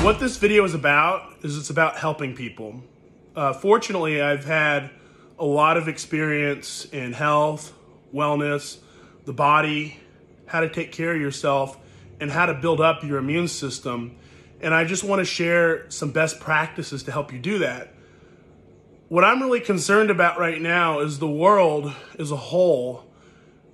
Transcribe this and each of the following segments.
What this video is about is it's about helping people. Fortunately, I've had a lot of experience in health, wellness, the body, how to take care of yourself, and how to build up your immune system. And I just want to share some best practices to help you do that. What I'm really concerned about right now is the world as a whole.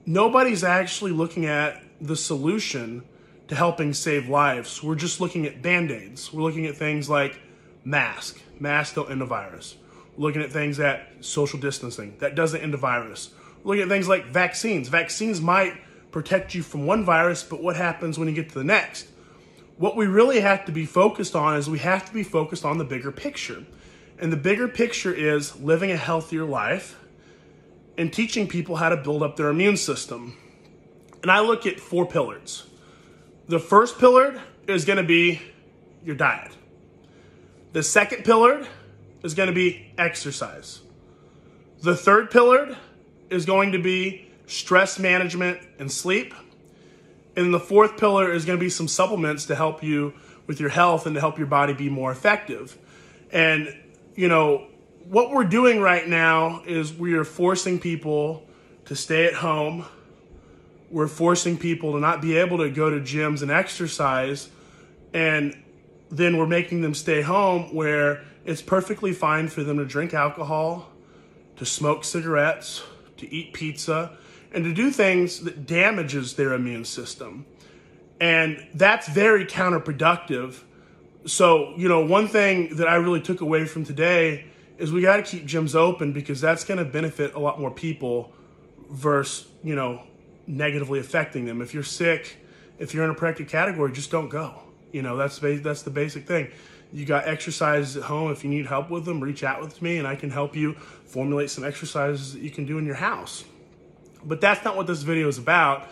Nobody's actually looking at the solution to helping save lives. We're just looking at Band-Aids. We're looking at things like masks. Masks don't end a virus. We're looking at things that social distancing. That doesn't end a virus. We're looking at things like vaccines. Vaccines might protect you from one virus, but what happens when you get to the next? What we really have to be focused on is we have to be focused on the bigger picture. And the bigger picture is living a healthier life and teaching people how to build up their immune system. And I look at 4 pillars. The first pillar is going to be your diet. The second pillar is going to be exercise. The third pillar is going to be stress management and sleep. And the fourth pillar is going to be some supplements to help you with your health and to help your body be more effective. And, you know, what we're doing right now is we are forcing people to stay at home. We're forcing people to not be able to go to gyms and exercise, and then we're making them stay home where it's perfectly fine for them to drink alcohol, to smoke cigarettes, to eat pizza, and to do things that damages their immune system. And that's very counterproductive. So, you know, one thing that I really took away from today is we got to keep gyms open because that's going to benefit a lot more people versus, you know, negatively affecting them. If you're sick, if you're in a protected category, just don't go. You know, that's the basic thing. You got exercises at home. If you need help with them, reach out with me and I can help you formulate some exercises that you can do in your house. But that's not what this video is about.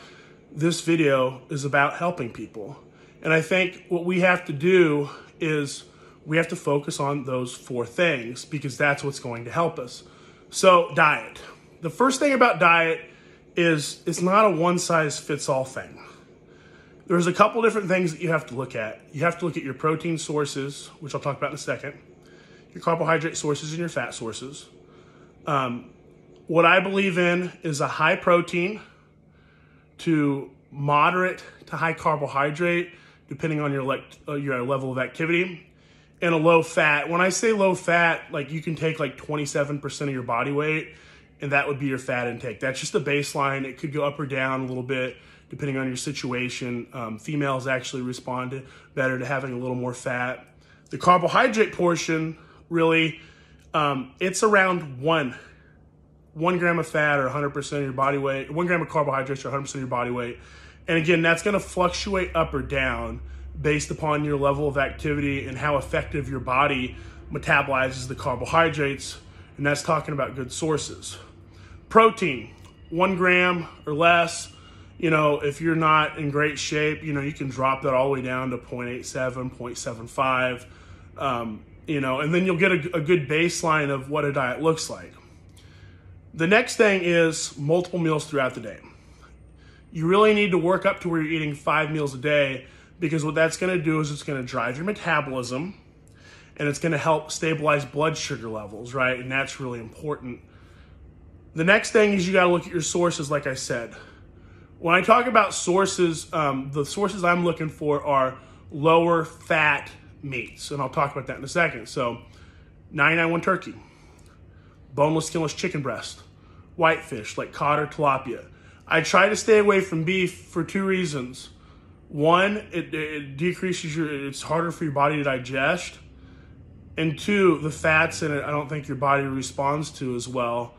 This video is about helping people. And I think what we have to do is we have to focus on those 4 things because that's what's going to help us. So, diet. The first thing about diet is it's not a one-size-fits-all thing. There's a couple different things that you have to look at. You have to look at your protein sources, which I'll talk about in a second, your carbohydrate sources and your fat sources. What I believe in is a high protein to moderate to high carbohydrate, depending on your level of activity, and a low fat. When I say low fat, like you can take like 27% of your body weight, and that would be your fat intake. That's just a baseline. It could go up or down a little bit depending on your situation. Females actually respond better to having a little more fat. The carbohydrate portion, really, it's around 1 gram of fat or 100% of your body weight, 1 gram of carbohydrates or 100% of your body weight. And again, that's going to fluctuate up or down based upon your level of activity and how effective your body metabolizes the carbohydrates. And that's talking about good sources. Protein, 1 gram or less. You know, if you're not in great shape, you know, you can drop that all the way down to 0.87, 0.75, you know, and then you'll get a good baseline of what a diet looks like. The next thing is multiple meals throughout the day. You really need to work up to where you're eating 5 meals a day because what that's going to do is it's going to drive your metabolism and it's going to help stabilize blood sugar levels, right? And that's really important. The next thing is you got to look at your sources, like I said. When I talk about sources, the sources I'm looking for are lower fat meats, and I'll talk about that in a second. So 99.1 turkey, boneless, skinless chicken breast, whitefish like cod or tilapia. I try to stay away from beef for 2 reasons. One, it decreases it's harder for your body to digest. And 2, the fats in it, I don't think your body responds to as well.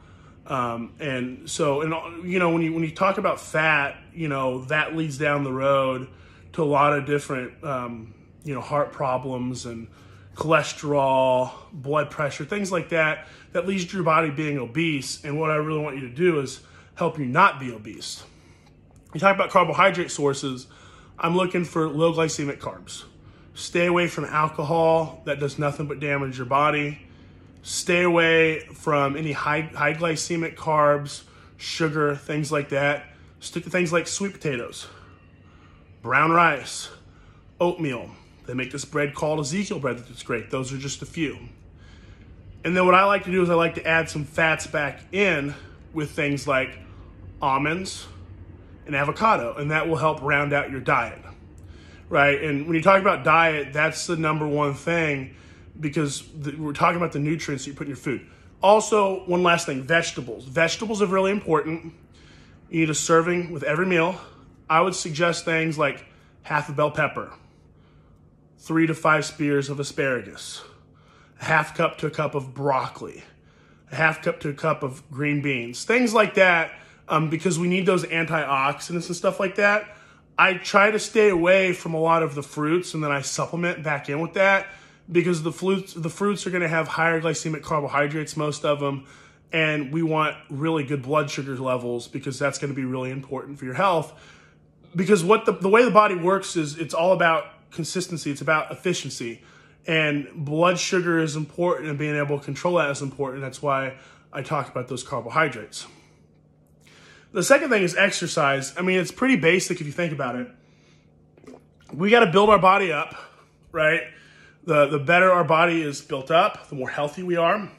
And so, you know, when you talk about fat, you know, that leads down the road to a lot of different, you know, heart problems and cholesterol, blood pressure, things like that, that leads to your body being obese. And what I really want you to do is help you not be obese. You talk about carbohydrate sources, I'm looking for low glycemic carbs. Stay away from alcohol. That does nothing but damage your body. Stay away from any high glycemic carbs, sugar, things like that. Stick to things like sweet potatoes, brown rice, oatmeal, They make this bread called Ezekiel bread that's great. Those are just a few. And then what I like to do is I like to add some fats back in with things like almonds and avocado, and that will help round out your diet, right? And when you talk about diet, that's the number one thing, because we're talking about the nutrients that you put in your food. Also, one last thing, vegetables. Vegetables are really important. You need a serving with every meal. I would suggest things like half a bell pepper, 3 to 5 spears of asparagus, a half cup to a cup of broccoli, a half cup to a cup of green beans, things like that, because we need those antioxidants and stuff like that. I try to stay away from a lot of the fruits, and then I supplement back in with that, because the fruits are going to have higher glycemic carbohydrates, most of them, and we want really good blood sugar levels, because that's going to be really important for your health. Because the way the body works is it's all about consistency, it's about efficiency, and blood sugar is important, and being able to control that is important. That's why I talk about those carbohydrates. The second thing is exercise. I mean, it's pretty basic if you think about it. We got to build our body up, right? The better our body is built up, the more healthy we are.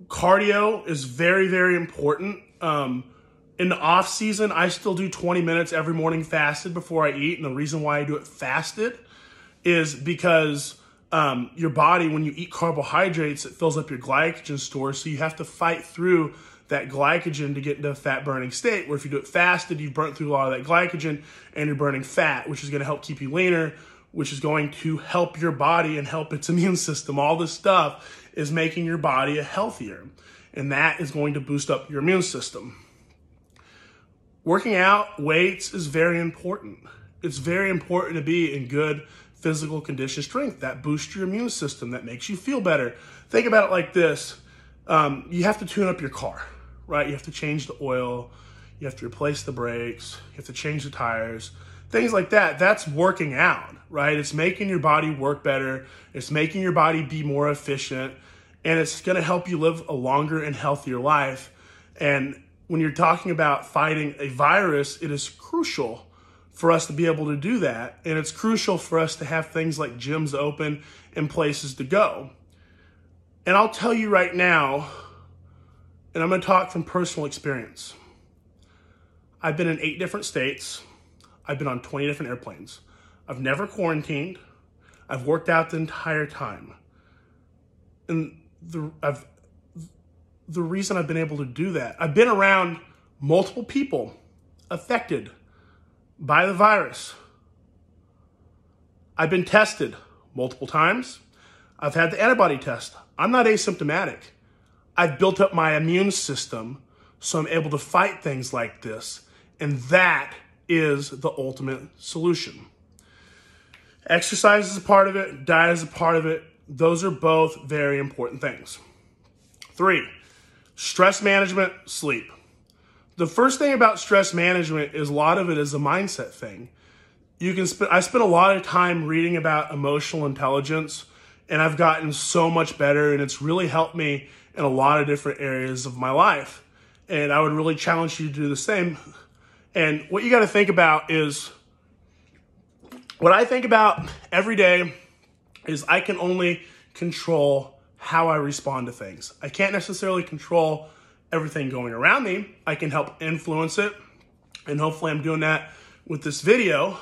Cardio is very, very important. In the off season, I still do 20 minutes every morning fasted before I eat. And the reason why I do it fasted is because your body, when you eat carbohydrates, it fills up your glycogen stores. So you have to fight through that glycogen to get into a fat burning state, where if you do it fasted, you've burnt through a lot of that glycogen and you're burning fat, which is going to help keep you leaner, which is going to help your body and help its immune system. All this stuff is making your body healthier, and that is going to boost up your immune system. Working out, weights is very important. It's very important to be in good physical condition, strength. That boosts your immune system. That makes you feel better. Think about it like this. You have to tune up your car, right? You have to change the oil. You have to replace the brakes. You have to change the tires. Things like that. That's working out, right? It's making your body work better. It's making your body be more efficient. And it's going to help you live a longer and healthier life. And when you're talking about fighting a virus, it is crucial for us to be able to do that. And it's crucial for us to have things like gyms open and places to go. And I'll tell you right now, and I'm going to talk from personal experience. I've been in 8 different states. I've been on 20 different airplanes. I've never quarantined. I've worked out the entire time. And the reason I've been able to do that, I've been around multiple people affected by the virus. I've been tested multiple times. I've had the antibody test. I'm not asymptomatic. I've built up my immune system, so I'm able to fight things like this. And that is the ultimate solution. Exercise is a part of it. Diet is a part of it. Those are both very important things. 3, stress management, sleep. The first thing about stress management is a lot of it is a mindset thing. I spent a lot of time reading about emotional intelligence, and I've gotten so much better, and it's really helped me in a lot of different areas of my life. And I would really challenge you to do the same. And what you got to think about is, what I think about every day is I can only control how I respond to things. I can't necessarily control everything going around me. I can help influence it, and hopefully I'm doing that with this video,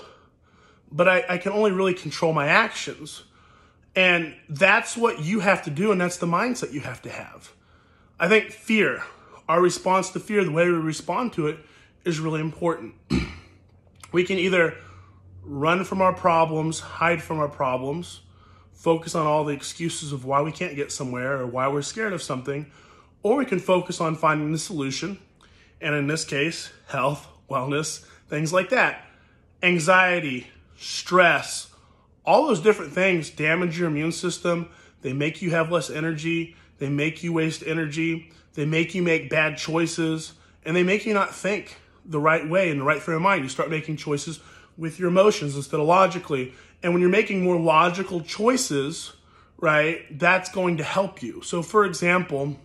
but I can only really control my actions. And that's what you have to do, and that's the mindset you have to have. I think fear, our response to fear, the way we respond to it, is really important. We can either run from our problems, hide from our problems, focus on all the excuses of why we can't get somewhere or why we're scared of something, or we can focus on finding the solution, and in this case, health, wellness, things like that. Anxiety, stress, all those different things damage your immune system. They make you have less energy. They make you waste energy. They make you make bad choices, and they make you not think the right way in the right frame of mind. You start making choices with your emotions instead of logically. And when you're making more logical choices, right, that's going to help you. So for example,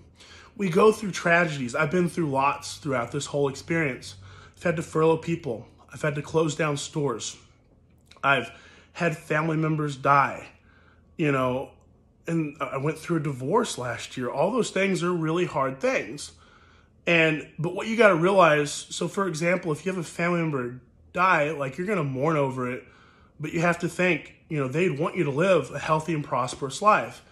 we go through tragedies. I've been through lots throughout this whole experience. I've had to furlough people. I've had to close down stores. I've had family members die, you know, and I went through a divorce last year. All those things are really hard things. But what you got to realize, so for example, if you have a family member die, like, you're going to mourn over it, but you have to think, you know, they'd want you to live a healthy and prosperous life.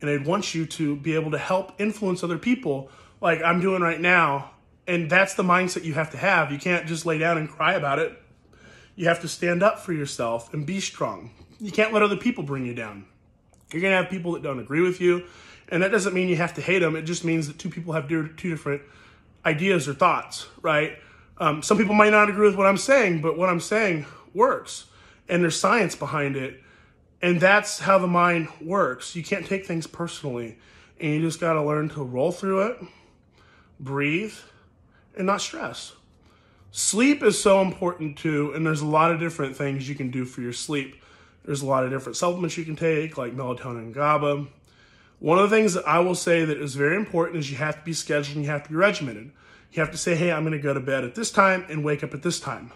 And they'd want you to be able to help influence other people like I'm doing right now. And that's the mindset you have to have. You can't just lay down and cry about it. You have to stand up for yourself and be strong. You can't let other people bring you down. You're going to have people that don't agree with you. And that doesn't mean you have to hate them. It just means that two people have two different ideas or thoughts, right? Some people might not agree with what I'm saying, but what I'm saying works. And there's science behind it. And that's how the mind works. You can't take things personally. And you just got to learn to roll through it, breathe, and not stress. Sleep is so important too, and there's a lot of different things you can do for your sleep. There's a lot of different supplements you can take, like melatonin and GABA. One of the things that I will say that is very important is you have to be scheduled and you have to be regimented. You have to say, hey, I'm going to go to bed at this time and wake up at this time.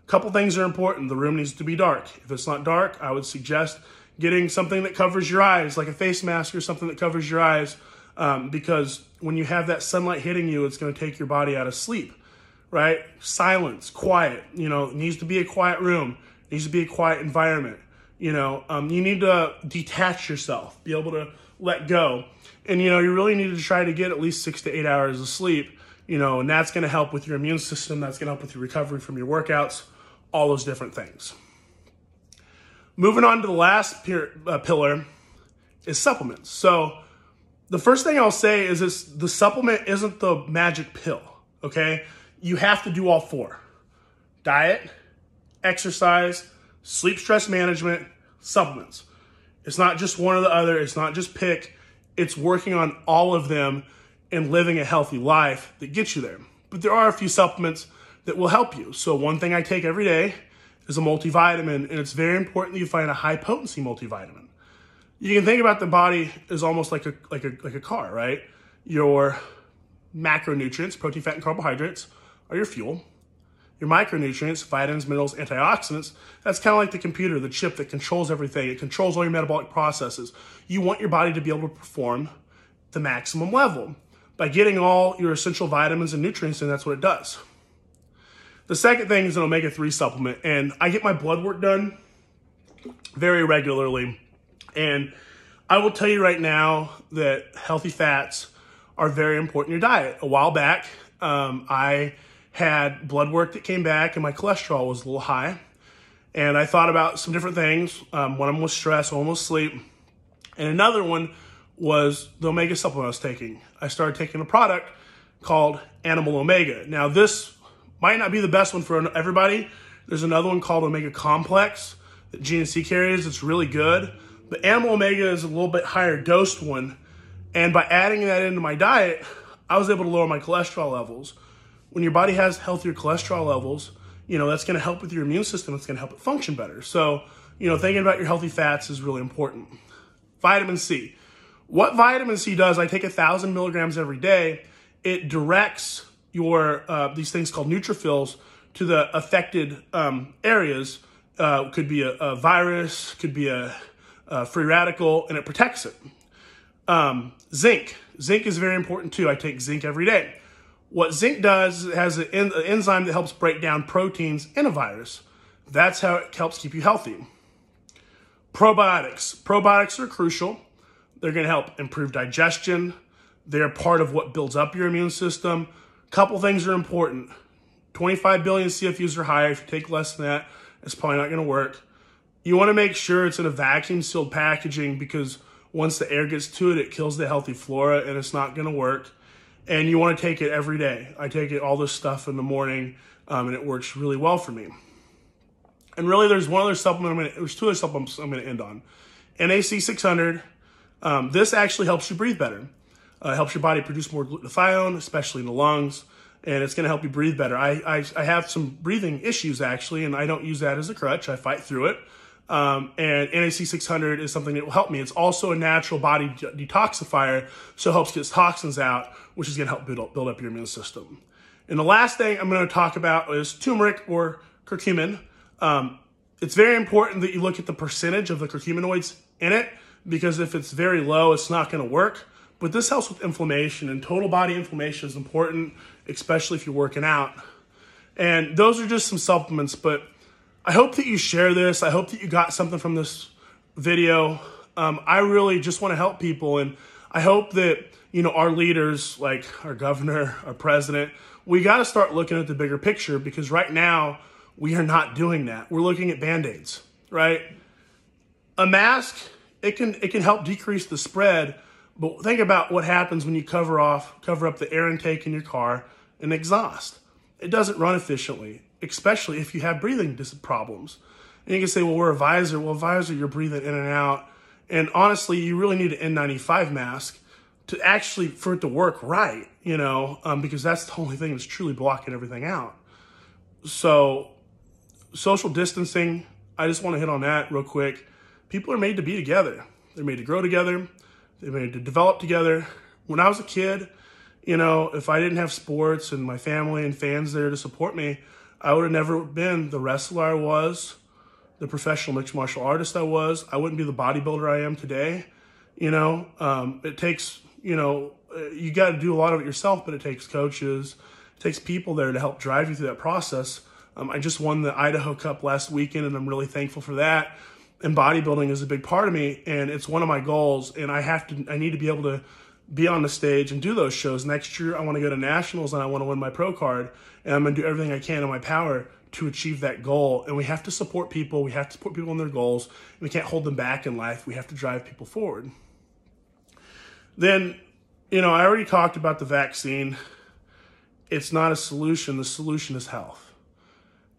A couple things are important. The room needs to be dark. If it's not dark, I would suggest getting something that covers your eyes, like a face mask or something that covers your eyes, because when you have that sunlight hitting you, it's going to take your body out of sleep, right? Silence, quiet, you know, it needs to be a quiet room. It needs to be a quiet environment. You know, you need to detach yourself, be able to let go. And, you know, you really need to try to get at least 6 to 8 hours of sleep, you know, and that's going to help with your immune system. That's going to help with your recovery from your workouts, all those different things. Moving on to the last pillar is supplements. So the first thing I'll say is the supplement isn't the magic pill, okay? You have to do all four: diet, exercise, sleep stress management, supplements. It's not just one or the other. It's not just pick. It's working on all of them and living a healthy life that gets you there. But there are a few supplements that will help you. So one thing I take every day is a multivitamin, and it's very important that you find a high potency multivitamin. You can think about the body as almost like a car, right? Your macronutrients, protein, fat, and carbohydrates, are your fuel. Your micronutrients, vitamins, minerals, antioxidants, that's kind of like the computer, the chip that controls everything. It controls all your metabolic processes. You want your body to be able to perform the maximum level. By getting all your essential vitamins and nutrients in, that's what it does. The second thing is an omega-3 supplement, and I get my blood work done very regularly. And I will tell you right now that healthy fats are very important in your diet. A while back, I had blood work that came back and my cholesterol was a little high. And I thought about some different things. One of them was stress, one was sleep. And another one was the omega supplement I was taking. I started taking a product called Animal Omega. Now this might not be the best one for everybody. There's another one called Omega Complex that GNC carries. It's really good. But Animal Omega is a little bit higher dosed one. And by adding that into my diet, I was able to lower my cholesterol levels. When your body has healthier cholesterol levels, you know, that's going to help with your immune system. It's going to help it function better. So, you know, thinking about your healthy fats is really important. Vitamin C. What vitamin C does, I take 1,000 milligrams every day. It directs your these things called neutrophils to the affected areas. Could be a virus, could be a free radical, and it protects it. Zinc. Zinc is very important too. I take zinc every day. What zinc does is it has an enzyme that helps break down proteins in a virus. That's how it helps keep you healthy. Probiotics. Probiotics are crucial. They're going to help improve digestion. They're part of what builds up your immune system. Couple things are important. 25 billion CFUs or higher. If you take less than that, it's probably not going to work. You want to make sure it's in a vacuum sealed packaging, because once the air gets to it, it kills the healthy flora and it's not going to work. And you want to take it every day. I take it, all this stuff, in the morning, and it works really well for me. And really, there's one other supplement. There's two other supplements I'm going to end on. NAC 600. This actually helps you breathe better. Helps your body produce more glutathione, especially in the lungs, and it's going to help you breathe better. I have some breathing issues, actually, and I don't use that as a crutch. I fight through it. And NAC 600 is something that will help me. It's also a natural body detoxifier, so it helps get toxins out, which is going to help build up your immune system. And the last thing I'm going to talk about is turmeric or curcumin. It's very important that you look at the percentage of the curcuminoids in it, because if it's very low, it's not going to work. But this helps with inflammation, and total body inflammation is important, especially if you're working out. And those are just some supplements, but I hope that you share this. I hope that you got something from this video. I really just want to help people, and I hope that, you know, our leaders, like our governor, our president, we got to start looking at the bigger picture, because right now we are not doing that. We're looking at Band-Aids, right? A mask, it can help decrease the spread, but think about what happens when you cover up the air intake in your car and exhaust. It doesn't run efficiently, especially if you have breathing problems. And you can say, well, we're a visor. Well, a visor, you're breathing in and out. And honestly, you really need an N95 mask to actually, for it to work right, you know, because that's the only thing that's truly blocking everything out. So social distancing, I just want to hit on that real quick. People are made to be together. They're made to grow together. They're made to develop together. When I was a kid, you know, if I didn't have sports and my family and fans there to support me, I would have never been the wrestler I was, the professional mixed martial artist I was. I wouldn't be the bodybuilder I am today. You know, it takes, you know, you got to do a lot of it yourself, but it takes coaches, it takes people there to help drive you through that process. I just won the Idaho Cup last weekend, and I'm really thankful for that. And bodybuilding is a big part of me, and it's one of my goals, and I need to be able to be on the stage and do those shows. Next year, I want to go to nationals, and I want to win my pro card, and I'm going to do everything I can in my power to achieve that goal. And we have to support people. We have to support people in their goals. We can't hold them back in life. We have to drive people forward. Then, you know, I already talked about the vaccine. It's not a solution. The solution is health.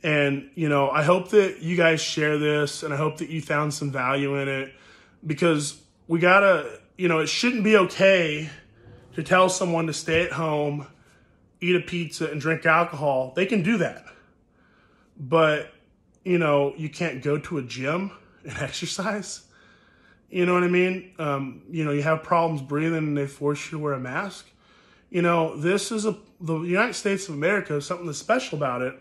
And, you know, I hope that you guys share this, and I hope that you found some value in it, because we gotta, you know, it shouldn't be okay to tell someone to stay at home, eat a pizza, and drink alcohol. They can do that. But, you know, you can't go to a gym and exercise. You know what I mean? You know, you have problems breathing and they force you to wear a mask. You know, this is the United States of America, something that's special about it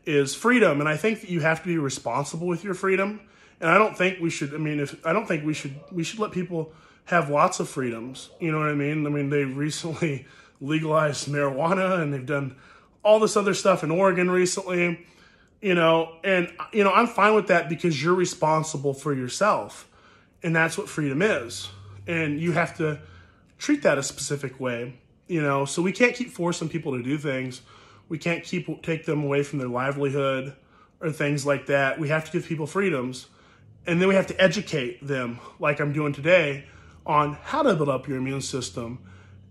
is freedom. And I think that you have to be responsible with your freedom. And I don't think we should, we should let people have lots of freedoms. You know what I mean? I mean, they recently legalized marijuana, and they've done all this other stuff in Oregon recently, you know, and, you know, I'm fine with that, because you're responsible for yourself, and that's what freedom is. And you have to treat that a specific way, you know, so we can't keep forcing people to do things. We can't take them away from their livelihood or things like that. We have to give people freedoms, and then we have to educate them, like I'm doing today, on how to build up your immune system.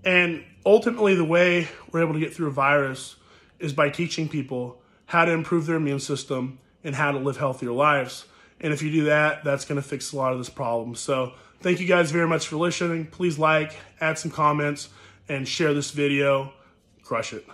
And ultimately, the way we're able to get through a virus is by teaching people how to improve their immune system and how to live healthier lives. And if you do that, that's going to fix a lot of this problem. So thank you guys very much for listening. Please like, add some comments, and share this video. Crush it.